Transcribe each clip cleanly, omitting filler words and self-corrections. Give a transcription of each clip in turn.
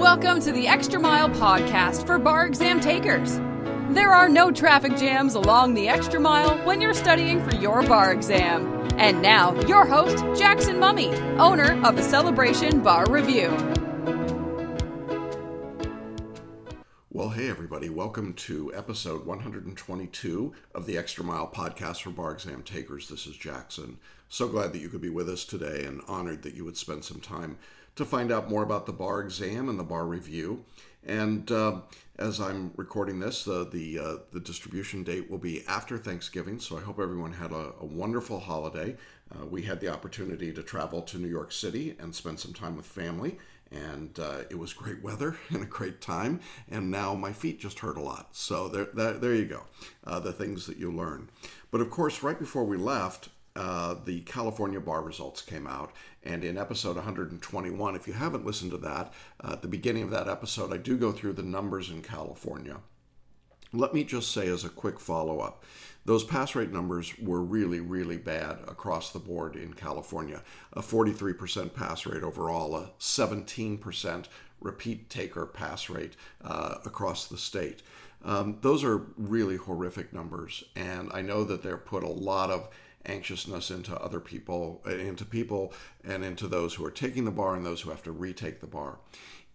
Welcome to the Extra Mile podcast for bar exam takers. There are no traffic jams along the Extra Mile when you're studying for your bar exam. And now, your host, Jackson Mummy, owner of the Celebration Bar Review. Well, hey everybody, welcome to episode 122 of the Extra Mile podcast for bar exam takers. This is Jackson. So glad that you could be with us today and honored that you would spend some time to find out more about the bar exam and the bar review. And as I'm recording this, the distribution date will be after Thanksgiving, so I hope everyone had a wonderful holiday. We had the opportunity to travel to New York City and spend some time with family, and it was great weather and a great time, and now my feet just hurt a lot. So there you go, the things that you learn. But of course, right before we left, the California bar results came out, and in episode 121, if you haven't listened to that, at the beginning of that episode, I do go through the numbers in California. Let me just say as a quick follow-up, those pass rate numbers were really, really bad across the board in California. A 43% pass rate overall, a 17% repeat taker pass rate across the state. Those are really horrific numbers, and I know that they're put a lot of anxiousness into other people, into people and into those who are taking the bar and those who have to retake the bar.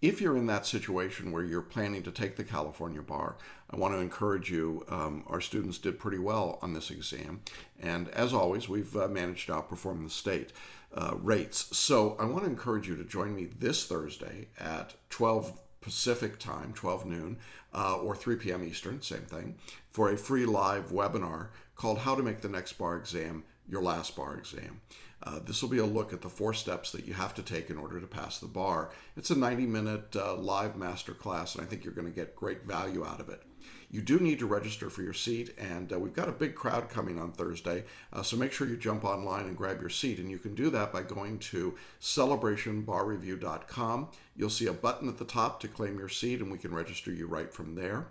If you're in that situation where you're planning to take the California bar, I want to encourage you. Our students did pretty well on this exam, and as always, we've managed to outperform the state rates. So I want to encourage you to join me this Thursday at 12 Pacific time, 12 noon, or 3 p.m. Eastern, same thing, for a free live webinar called How to Make the Next Bar Exam Your Last Bar Exam. This will be a look at the 4 steps that you have to take in order to pass the bar. It's a 90-minute live masterclass, and I think you're going to get great value out of it. You do need to register for your seat, and we've got a big crowd coming on Thursday, so make sure you jump online and grab your seat, and you can do that by going to celebrationbarreview.com. You'll see a button at the top to claim your seat, and we can register you right from there.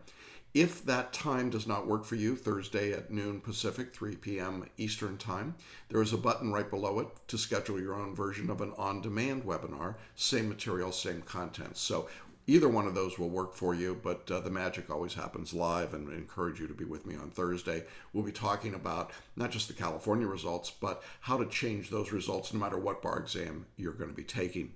If that time does not work for you, Thursday at noon Pacific, 3 p.m. Eastern Time, there is a button right below it to schedule your own version of an on-demand webinar, same material, same content. So either one of those will work for you, but the magic always happens live, and I encourage you to be with me on Thursday. We'll be talking about not just the California results, but how to change those results no matter what bar exam you're going to be taking.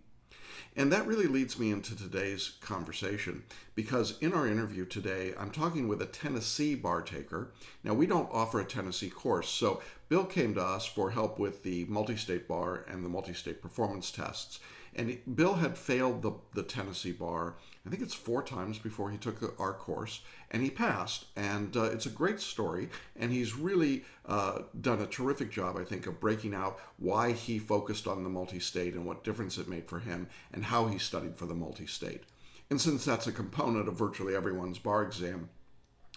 And that really leads me into today's conversation, because in our interview today, I'm talking with a Tennessee bar taker. Now, we don't offer a Tennessee course, so Bill came to us for help with the Multistate bar and the Multistate performance tests. And Bill had failed the Tennessee bar, I think it's 4 times before he took our course, and he passed. And it's a great story, and he's really done a terrific job, I think, of breaking out why he focused on the Multistate and what difference it made for him and how he studied for the Multistate. And since that's a component of virtually everyone's bar exam,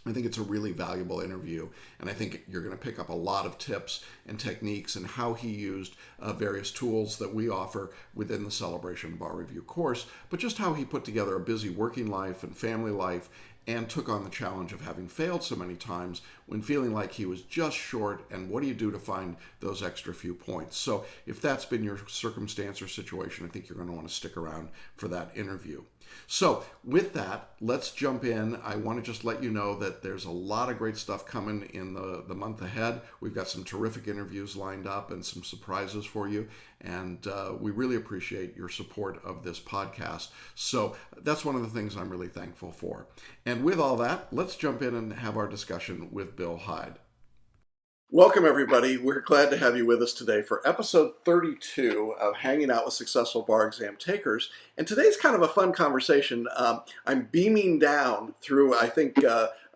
I think it's a really valuable interview, and I think you're going to pick up a lot of tips and techniques and how he used various tools that we offer within the Celebration Bar Review course, but just how he put together a busy working life and family life and took on the challenge of having failed so many times when feeling like he was just short, and what do you do to find those extra few points? So if that's been your circumstance or situation, I think you're going to want to stick around for that interview. So with that, let's jump in. I want to just let you know that there's a lot of great stuff coming in the month ahead. We've got some terrific interviews lined up and some surprises for you, and we really appreciate your support of this podcast. So that's one of the things I'm really thankful for. And with all that, let's jump in and have our discussion with Bill Hyde. Welcome, everybody. We're glad to have you with us today for episode 32 of Hanging Out with Successful Bar Exam Takers. And today's kind of a fun conversation. I'm beaming down through, I think,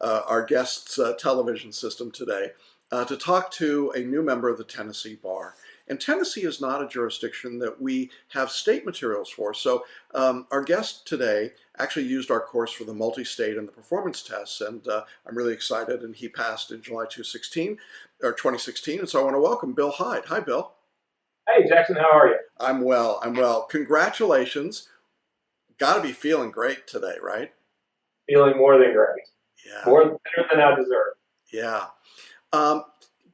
our guest's television system today to talk to a new member of the Tennessee Bar. And Tennessee is not a jurisdiction that we have state materials for. So our guest today actually used our course for the multi-state and the performance tests, and I'm really excited, and he passed in July 2016, and so I want to welcome Bill Hyde. Hi, Bill. Hey, Jackson, how are you? I'm well. Congratulations. Got to be feeling great today, right? Feeling more than great. Yeah. Better than I deserve. Yeah.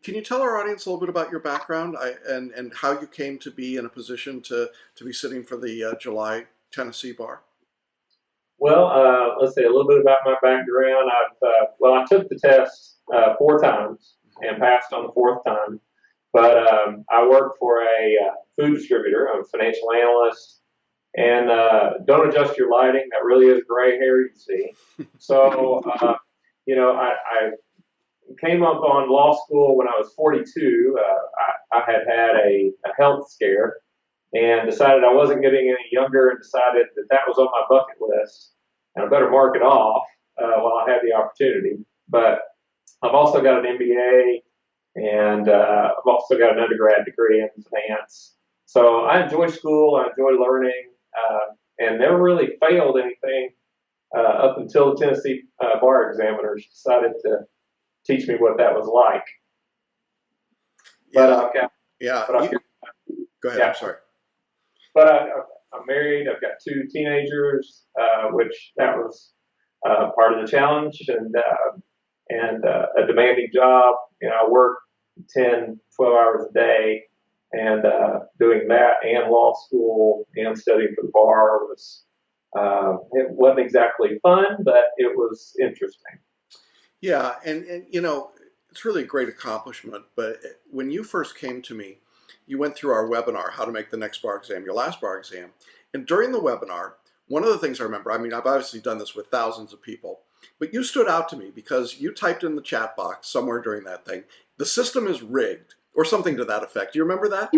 Can you tell our audience a little bit about your background and how you came to be in a position to be sitting for the July Tennessee Bar? Well, let's see a little bit about my background. I took the test 4 times and passed on the 4th time. But I work for a food distributor. I'm a financial analyst. And don't adjust your lighting. That really is gray hair you see. So, I came up on law school when I was 42. I had a health scare and decided I wasn't getting any younger and decided that was on my bucket list and I better mark it off while I had the opportunity. But I've also got an MBA and I've also got an undergrad degree in finance. So I enjoy school, I enjoy learning, and never really failed anything up until the Tennessee bar examiners decided to teach me what that was like. Go ahead. I'm sorry. But I'm married. I've got 2 teenagers, which that was part of the challenge, and a demanding job. I work 10, 12 hours a day, and doing that and law school and studying for the bar it wasn't exactly fun, but it was interesting. Yeah, and it's really a great accomplishment. But when you first came to me, you went through our webinar, How to Make the Next Bar Exam Your Last Bar Exam. And during the webinar, one of the things I remember, I've obviously done this with thousands of people, but you stood out to me because you typed in the chat box somewhere during that thing, the system is rigged, or something to that effect. Do you remember that?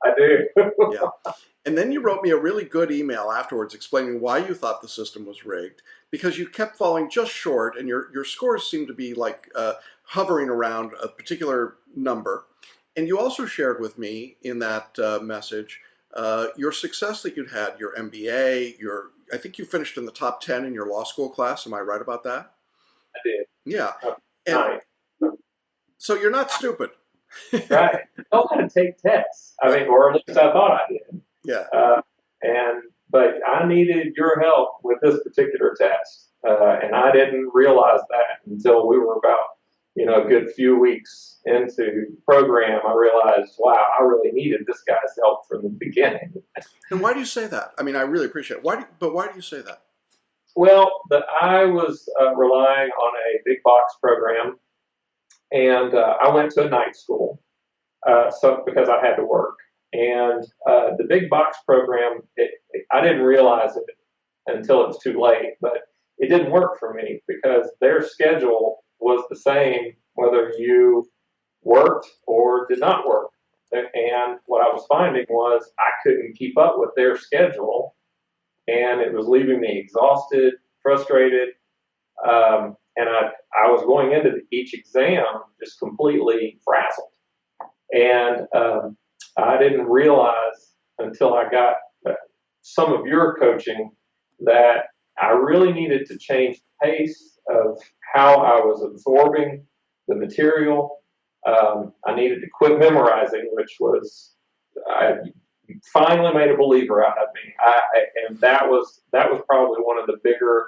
I do. Yeah. And then you wrote me a really good email afterwards explaining why you thought the system was rigged, because you kept falling just short and your scores seemed to be like hovering around a particular number. And you also shared with me in that message your success that you'd had, your MBA, I think you finished in the top 10 in your law school class. Am I right about that? I did. Yeah. And so you're not stupid. Right. I know how to take tests. Or at least I thought I did. Yeah. But I needed your help with this particular test. And I didn't realize that until we were about, a good few weeks into the program. I realized, wow, I really needed this guy's help from the beginning. And why do you say that? I really appreciate it. But why do you say that? Well, I was relying on a big box program, and I went to a night school because I had to work. And the big box program, I didn't realize it until it was too late, but it didn't work for me because their schedule was the same whether you worked or did not work. And what I was finding was I couldn't keep up with their schedule, and it was leaving me exhausted, frustrated, and I was going into each exam just completely frazzled. And I didn't realize until I got some of your coaching that I really needed to change the pace of how I was absorbing the material. I needed to quit memorizing, which was, I finally made a believer out of me. And that was probably one of the bigger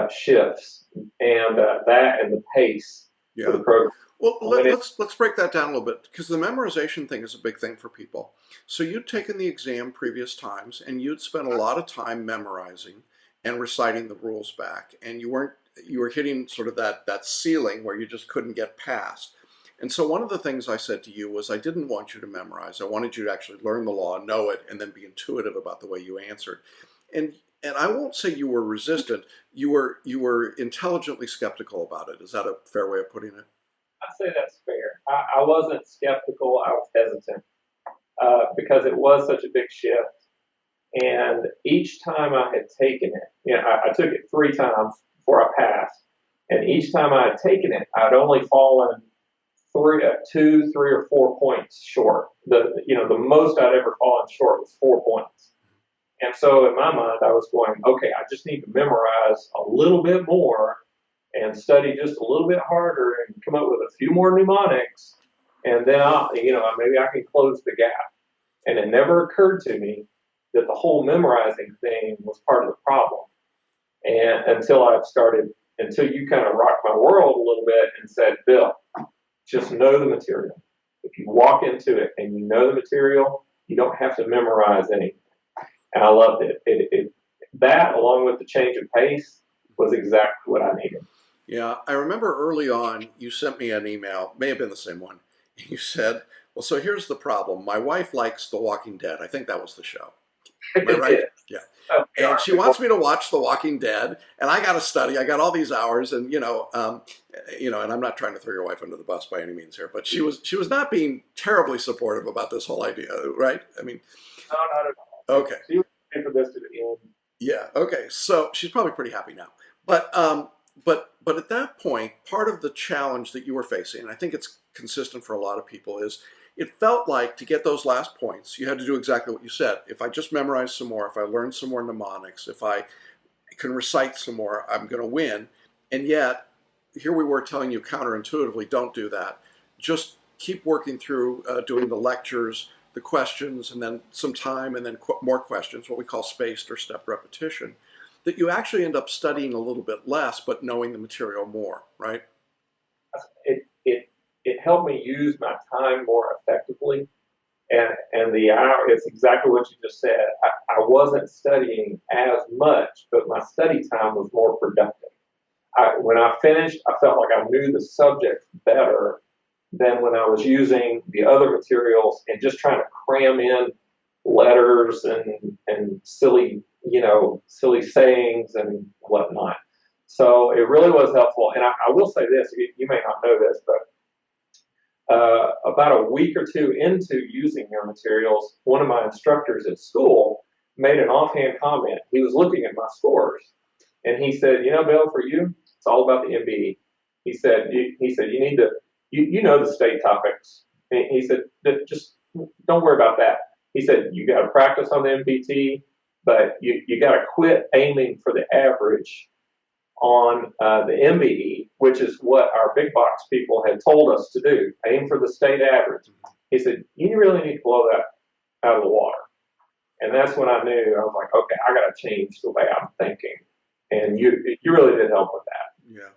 shifts, and that and the pace of the program. Well, let's break that down a little bit, because the memorization thing is a big thing for people. So you'd taken the exam previous times, and you'd spent a lot of time memorizing and reciting the rules back, and you were hitting sort of that ceiling where you just couldn't get past. And so one of the things I said to you was I didn't want you to memorize. I wanted you to actually learn the law, know it, and then be intuitive about the way you answered. And I won't say you were resistant. You were intelligently skeptical about it. Is that a fair way of putting it? I'd say that's fair. I wasn't skeptical. I was hesitant because it was such a big shift. And each time I had taken it, I took it 3 times before I passed. And each time I had taken it, I'd only fallen 2, 3, or 4 points short. The most I'd ever fallen short was 4 points. And so in my mind, I was going, okay, I just need to memorize a little bit more and study just a little bit harder and come up with a few more mnemonics, and then maybe I can close the gap. And it never occurred to me that the whole memorizing thing was part of the problem. And until you kind of rocked my world a little bit and said, Bill, just know the material. If you walk into it and you know the material, you don't have to memorize anything. And I loved it. that, along with the change of pace, was exactly what I needed. Yeah, I remember early on you sent me an email, may have been the same one. You said, well, so here's the problem. My wife likes The Walking Dead. I think that was the show. Am I right? Yeah. Oh, And she wants me to watch The Walking Dead, and I got to study. I got all these hours, and and I'm not trying to throw your wife under the bus by any means here, but she was not being terribly supportive about this whole idea, right? I mean, no, not at all. Okay. She was ready for this to end. Yeah. Okay. So she's probably pretty happy now, but at that point, part of the challenge that you were facing, and I think it's consistent for a lot of people, is it felt like to get those last points, you had to do exactly what you said. If I just memorize some more, if I learn some more mnemonics, if I can recite some more, I'm going to win. And yet, here we were telling you counterintuitively, don't do that. Just keep working through doing the lectures, the questions, and then some time, and then more questions, what we call spaced or stepped repetition, that you actually end up studying a little bit less, but knowing the material more, right? It helped me use my time more effectively. And the hour, it's exactly what you just said. I wasn't studying as much, but my study time was more productive. When I finished, I felt like I knew the subject better than when I was using the other materials and just trying to cram in letters and silly sayings and whatnot. So it really was helpful. And I will say this, you may not know this, but about a week or two into using your materials, one of my instructors at school made an offhand comment. He was looking at my scores, and he said, Bill, for you, it's all about the MBE. He said, you need to, you know the state topics. And he said, just don't worry about that. He said, you got to practice on the MPT, but you got to quit aiming for the average on the MBE, which is what our big box people had told us to do, aim for the state average. He said, you really need to blow that out of the water. And that's when I knew, I was like, okay, I got to change the way I'm thinking. And you really did help with that. Yeah.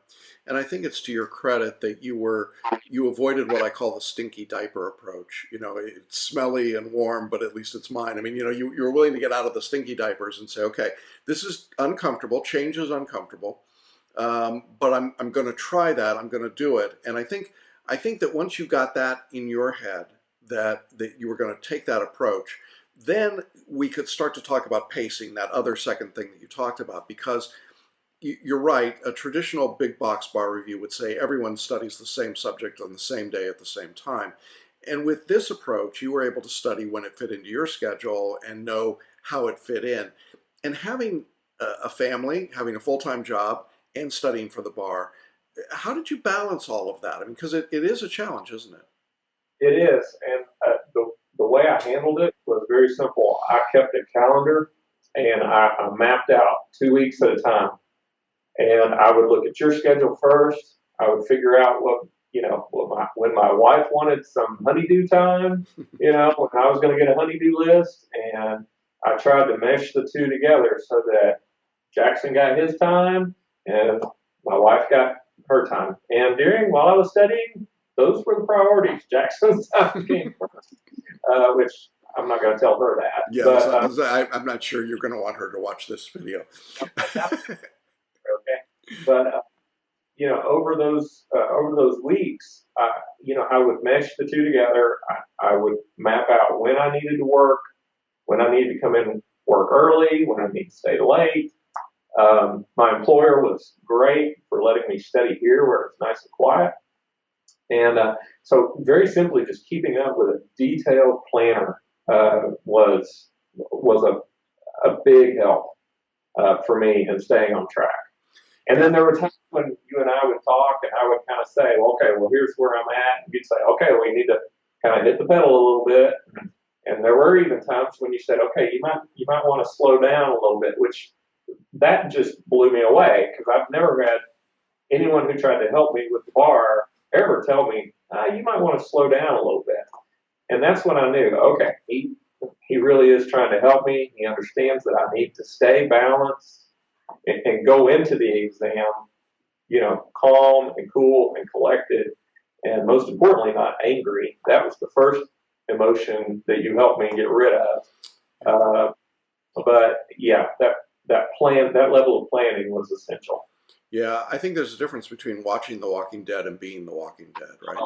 And I think it's to your credit that you avoided what I call the stinky diaper approach. It's smelly and warm, but at least it's mine. I mean, you were willing to get out of the stinky diapers and say, okay, this is uncomfortable. Change is uncomfortable. But I'm going to try that. I'm going to do it. And I think that once you got that in your head, that you were going to take that approach, then we could start to talk about pacing, that other second thing that you talked about, because you're right. A traditional big box bar review would say everyone studies the same subject on the same day at the same time. And with this approach, you were able to study when it fit into your schedule and know how it fit in. And having a family, having a full-time job, and studying for the bar, how did you balance all of that? I mean, because it is a challenge, isn't it? It is. And the way I handled it was very simple. I kept a calendar, and I mapped out 2 weeks at a time. And I would look at your schedule first. I would figure out when my wife wanted some honeydew time, when I was going to get a honeydew list. And I tried to mesh the two together so that Jackson got his time and my wife got her time. And while I was studying, those were the priorities. Jackson's time came first, which I'm not going to tell her that. Yeah, but, I'm not sure you're going to want her to watch this video. Okay, but over those weeks, I would mesh the two together. I would map out when I needed to work, when I needed to come in and work early, when I needed to stay late. My employer was great for letting me study here where it's nice and quiet. And so very simply, just keeping up with a detailed planner was a big help for me in staying on track. And then there were times when you and I would talk, and I would kind of say, here's where I'm at. And you'd say, okay, we need to kind of hit the pedal a little bit. And there were even times when you said, okay, you might want to slow down a little bit, which that just blew me away, because I've never had anyone who tried to help me with the bar ever tell me, you might want to slow down a little bit. And that's when I knew, okay, he really is trying to help me. He understands that I need to stay balanced and go into the exam, calm and cool and collected, and most importantly, not angry. That was the first emotion that you helped me get rid of. But yeah, that that level of planning was essential. Yeah, I think there's a difference between watching The Walking Dead and being The Walking Dead, right?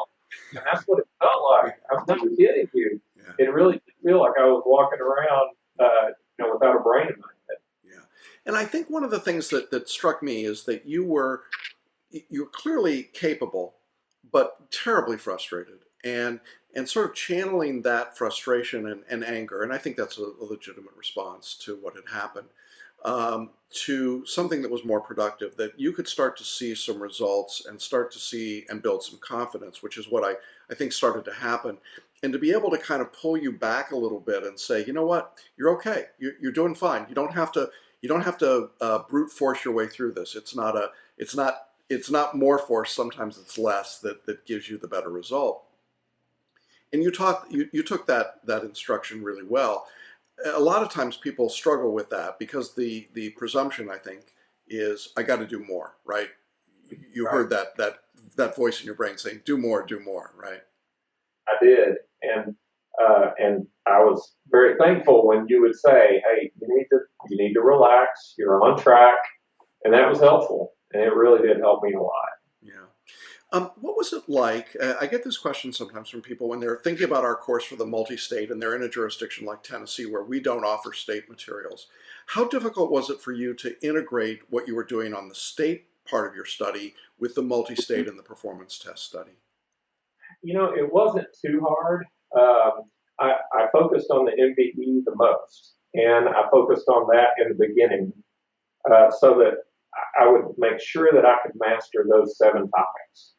And that's what it felt like. I'm not kidding you. Yeah. It really did feel like I was walking around, without a brain in my head. Yeah, and I think one of the things that struck me is that you're clearly capable, but terribly frustrated, and sort of channeling that frustration and anger, and I think that's a legitimate response to what had happened, to something that was more productive, that you could start to see some results and start to see and build some confidence, which is what I think started to happen. And to be able to kind of pull you back a little bit and say, you know what, you're okay, you're doing fine. You don't have to brute force your way through this. It's not more force. Sometimes it's less that gives you the better result. And you took that instruction really well. A lot of times people struggle with that because the presumption, I think, is I got to do more, right? You Right. heard that voice in your brain saying, do more, right? I did, and I was very thankful when you would say, "Hey, you need to relax. You're on track," and that was helpful, and it really did help me a lot. Yeah. What was it like? I get this question sometimes from people when they're thinking about our course for the multi-state and they're in a jurisdiction like Tennessee where we don't offer state materials. How difficult was it for you to integrate what you were doing on the state part of your study with the multi-state and the performance test study? It wasn't too hard. I focused on the MBE the most, and I focused on that in the beginning, so that I would make sure that I could master those 7 topics.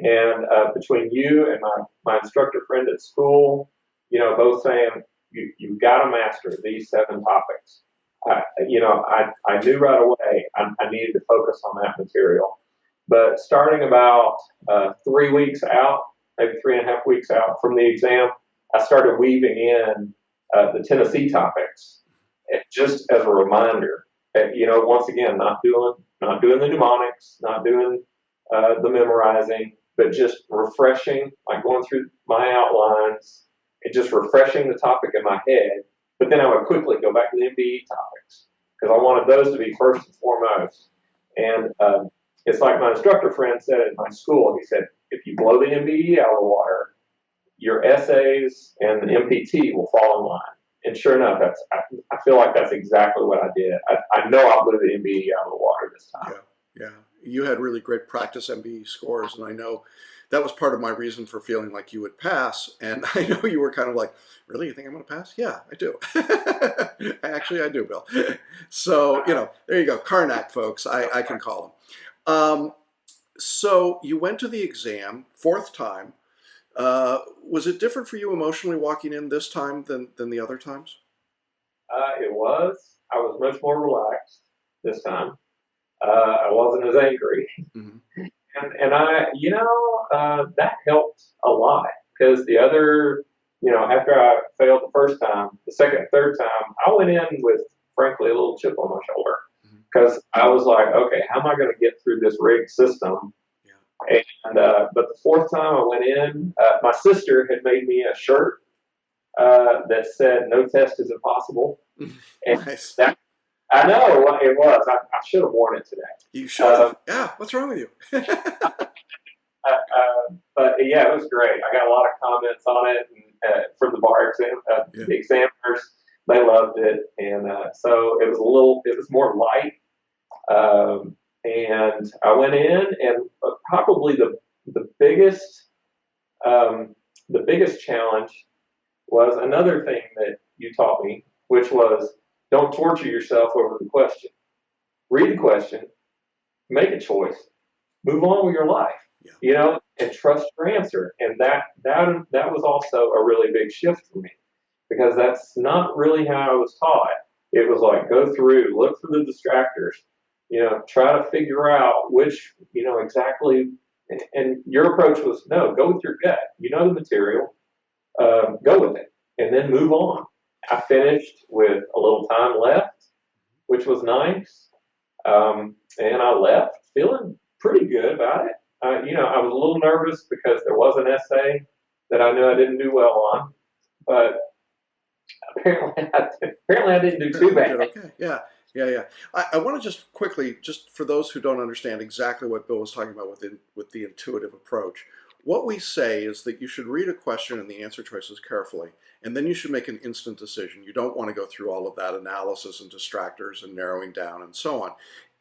And between you and my instructor friend at school, both saying you've got to master these 7 topics. I knew right away I needed to focus on that material. But starting about 3 weeks out, maybe 3.5 weeks out from the exam, I started weaving in the Tennessee topics, just as a reminder. Once again, not doing the mnemonics, not doing the memorizing, but just refreshing, like going through my outlines and just refreshing the topic in my head. But then I would quickly go back to the MBE topics because I wanted those to be first and foremost. And it's like my instructor friend said at my school. He said, if you blow the MBE out of the water, your essays and the MPT will fall in line. And sure enough, I feel like that's exactly what I did. I know I blew the MBE out of the water this time. Yeah. You had really great practice MBE scores, and I know that was part of my reason for feeling like you would pass. And I know you were kind of like, really, you think I'm going to pass? Yeah, I do. Actually, I do, Bill. So, there you go. Karnak, folks, I can call him. So you went to the exam, 4th time. Was it different for you emotionally walking in this time than the other times? It was. I was much more relaxed this time. I wasn't as angry. Mm-hmm. And that helped a lot because the other, after I failed the first time, the second and third time, I went in with, frankly, a little chip on my shoulder because I was like, okay, how am I going to get through this rigged system? Yeah. And but the 4th time I went in, my sister had made me a shirt that said "No test is impossible," and nice. I know it was. I should have worn it today. You should have. Yeah. What's wrong with you? But yeah, it was great. I got a lot of comments on it from the bar exam. The examiners, they loved it, and so it was more light. And I went in, and probably the biggest challenge was another thing that you taught me, which was don't torture yourself over the question. Read the question, make a choice, move on with your life, and trust your answer. And that was also a really big shift for me because that's not really how I was taught. It was like go through, look for the distractors, try to figure out which, exactly. And your approach was no, go with your gut. You know the material, go with it, and then move on. I finished with a little time left, which was nice. And I left feeling pretty good about it. I was a little nervous because there was an essay that I knew I didn't do well on, but apparently I didn't do too bad. Okay. Yeah. Yeah. I want to just quickly, just for those who don't understand exactly what Bill was talking about with the intuitive approach, what we say is that you should read a question and the answer choices carefully, and then you should make an instant decision. You don't want to go through all of that analysis and distractors and narrowing down and so on.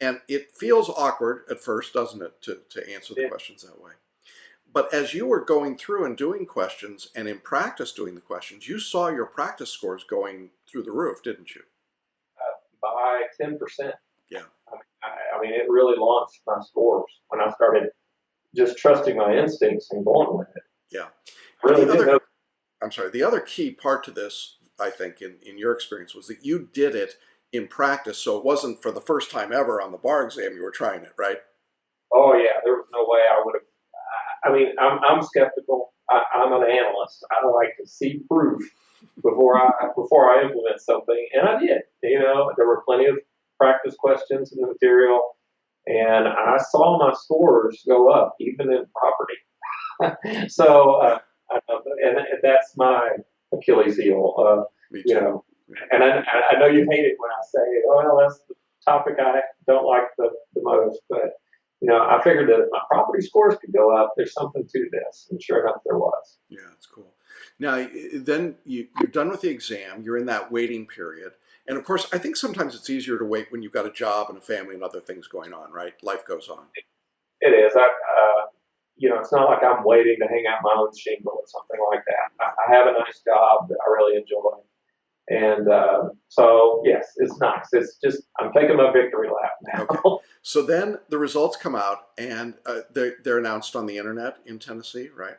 And it feels awkward at first, doesn't it, to answer the questions that way. But as you were going through and doing questions and in practice doing the questions, you saw your practice scores going through the roof, didn't you? By 10%. Yeah. I mean, it really launched my scores when I started just trusting my instincts and going with it. Yeah. Really did know. I'm sorry. The other key part to this, I think, in your experience, was that you did it in practice, so it wasn't for the first time ever on the bar exam you were trying it, right? Oh yeah, there was no way I would have. I mean, I'm skeptical. I'm an analyst. I like to see proof before I implement something, and I did. There were plenty of practice questions in the material, and I saw my scores go up even in property. So, and that's my Achilles heel. And I know you hate it when I say, "Oh, well, that's the topic I don't like the most," but I figured that if my property scores could go up, there's something to this, and sure enough, there was. Yeah, that's cool. Now, then you're done with the exam. You're in that waiting period, and of course, I think sometimes it's easier to wait when you've got a job and a family and other things going on, right? Life goes on. It is. It's not like I'm waiting to hang out my own shingle or something like that. I have a nice job that I really enjoy. And so, yes, it's nice. It's just, I'm taking my victory lap now. Okay. So then the results come out, and they're announced on the internet in Tennessee, right?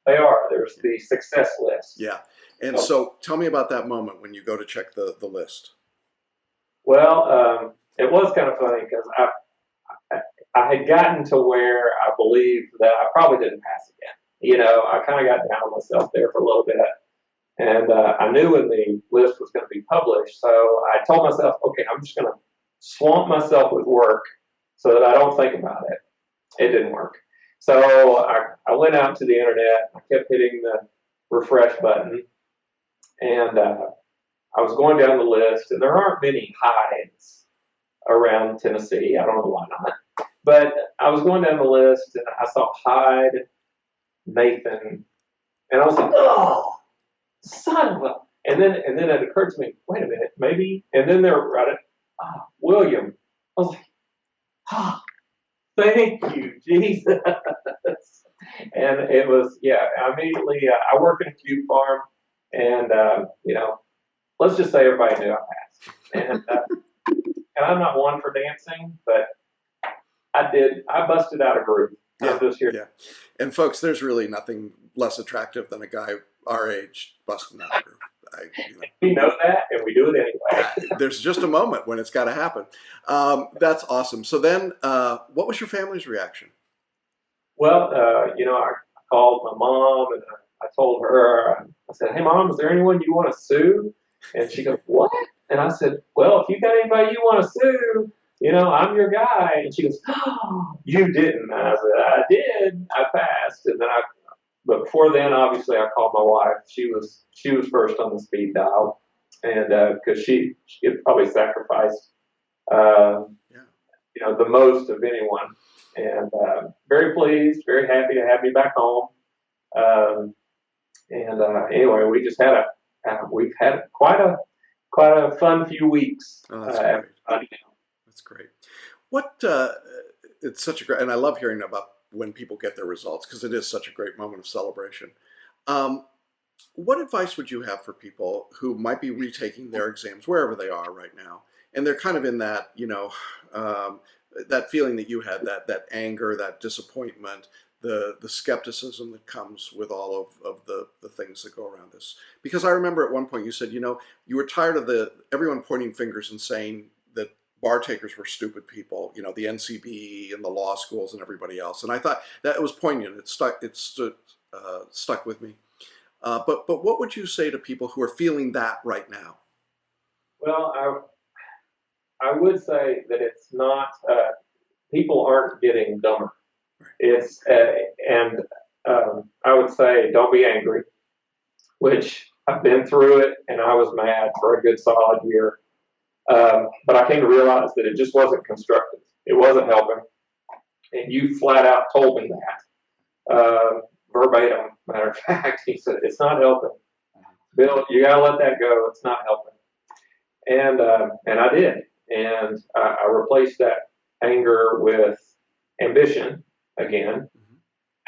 They are. There's the success list. Yeah. And so tell me about that moment when you go to check the list. Well, it was kind of funny because I had gotten to where I believed that I probably didn't pass again. I kind of got down on myself there for a little bit. And I knew when the list was going to be published, so I told myself, okay, I'm just going to swamp myself with work so that I don't think about it. It didn't work. So I went out to the internet. I kept hitting the refresh button, and I was going down the list, and there aren't many Hydes around Tennessee. I don't know why not. But I was going down the list, and I saw Hyde, Nathan, and I was like, oh, son of a. And then it occurred to me, wait a minute, maybe. And then they're right at William. I was like, thank you, Jesus. And it was, immediately, I work in a cube farm, and, let's just say everybody knew I passed. And I'm not one for dancing, but I busted out a groove. Yeah. And folks, there's really nothing less attractive than a guy our age busting out a groove. We know that, and we do it anyway. There's just a moment when it's got to happen. That's awesome. So then, what was your family's reaction? Well, I called my mom, and I told her, I said, hey, Mom, is there anyone you want to sue? And she goes, what? And I said, well, if you got anybody you want to sue, I'm your guy. And she goes, oh, you didn't. And I said, I did. I passed. And then but before then, obviously, I called my wife. She was first on the speed dial, and because she had probably sacrificed, the most of anyone. And very pleased, very happy to have me back home. Anyway, we just we've had quite a fun few weeks. Oh, that's great. That's great. It's such a great, and I love hearing about when people get their results, because it is such a great moment of celebration. What advice would you have for people who might be retaking their exams wherever they are right now, and they're kind of in that, that feeling that you had, that anger, that disappointment, the skepticism that comes with all of the things that go around this? Because I remember at one point you said, you were tired of everyone pointing fingers and saying that bar takers were stupid people, the NCB and the law schools and everybody else. And I thought that it was poignant. It stuck with me. But what would you say to people who are feeling that right now? Well, I would say that it's not, people aren't getting dumber. Right. It's, I would say don't be angry, which I've been through it, and I was mad for a good solid year. But I came to realize that it just wasn't constructive. It wasn't helping. And you flat out told me that, verbatim. Matter of fact, he said, it's not helping. Bill, you got to let that go. It's not helping. And I did. And I replaced that anger with ambition again.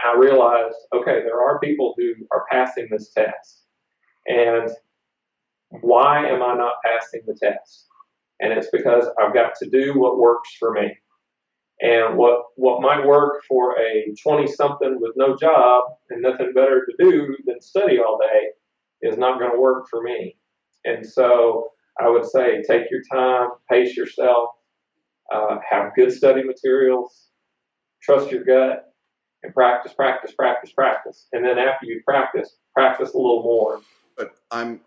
I realized, okay, there are people who are passing this test. And why am I not passing the test? And it's because I've got to do what works for me. And what might work for a 20-something with no job and nothing better to do than study all day is not going to work for me. And so I would say take your time, pace yourself, have good study materials, trust your gut, and practice. And then after you practice a little more. But I'm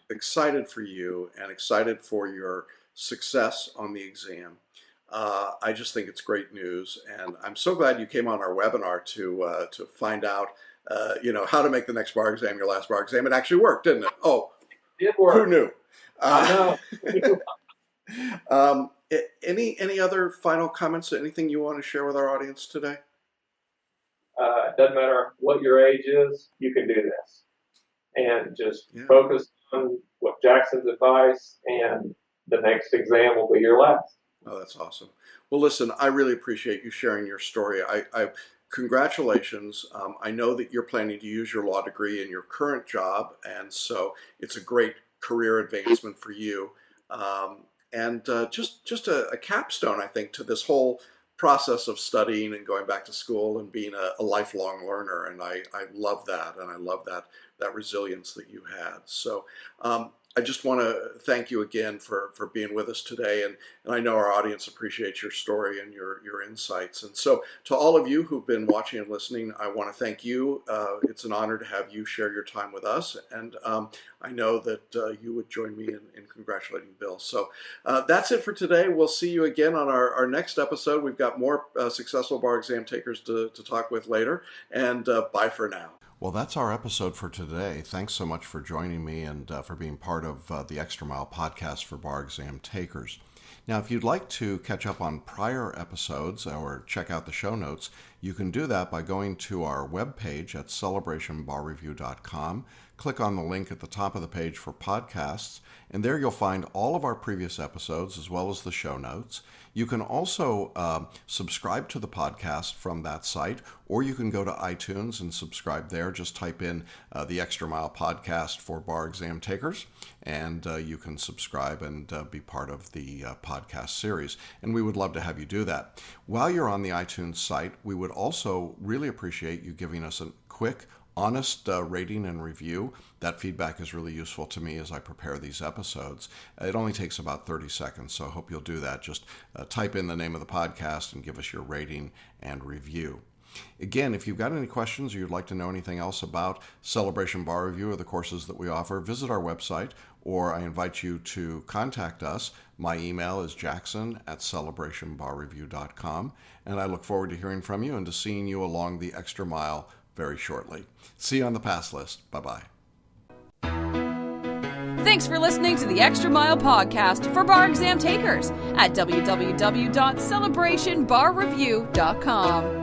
excited for you and excited for your success on the exam. I just think it's great news, and I'm so glad you came on our webinar to find out, how to make the next bar exam your last bar exam. It actually worked, didn't it? Oh, it did work. Who knew? I know. Any other final comments? Anything you want to share with our audience today? It doesn't matter what your age is, you can do this. And just focus on what Jackson's advice, and the next exam will be your last. Oh, that's awesome. Well, listen, I really appreciate you sharing your story. Congratulations. I know that you're planning to use your law degree in your current job, and so it's a great career advancement for you. And just a capstone, I think, to this whole process of studying and going back to school and being a lifelong learner. And I love that, and I love that resilience that you had. So I just want to thank you again for being with us today, and I know our audience appreciates your story and your insights. And so to all of you who've been watching and listening, I want to thank you. It's an honor to have you share your time with us, and I know that you would join me in congratulating Bill. So that's it for today. We'll see you again on our next episode. We've got more successful bar exam takers to talk with later, and bye for now. Well, that's our episode for today. Thanks so much for joining me and for being part of the Extra Mile podcast for bar exam takers. Now, if you'd like to catch up on prior episodes or check out the show notes, you can do that by going to our webpage at celebrationbarreview.com. Click on the link at the top of the page for podcasts, and there you'll find all of our previous episodes as well as the show notes. You can also subscribe to the podcast from that site, or you can go to iTunes and subscribe there. Just type in the Extra Mile podcast for bar exam takers, and you can subscribe and be part of the podcast series. And we would love to have you do that. While you're on the iTunes site, we would also really appreciate you giving us a quick, honest rating and review. That feedback is really useful to me as I prepare these episodes. It only takes about 30 seconds, so I hope you'll do that. Just type in the name of the podcast and give us your rating and review. Again, if you've got any questions or you'd like to know anything else about Celebration Bar Review or the courses that we offer, visit our website, or I invite you to contact us. My email is jackson@celebrationbarreview.com, and I look forward to hearing from you and to seeing you along the extra mile very shortly. See you on the pass list. Bye-bye. Thanks for listening to the Extra Mile podcast for bar exam takers at www.celebrationbarreview.com.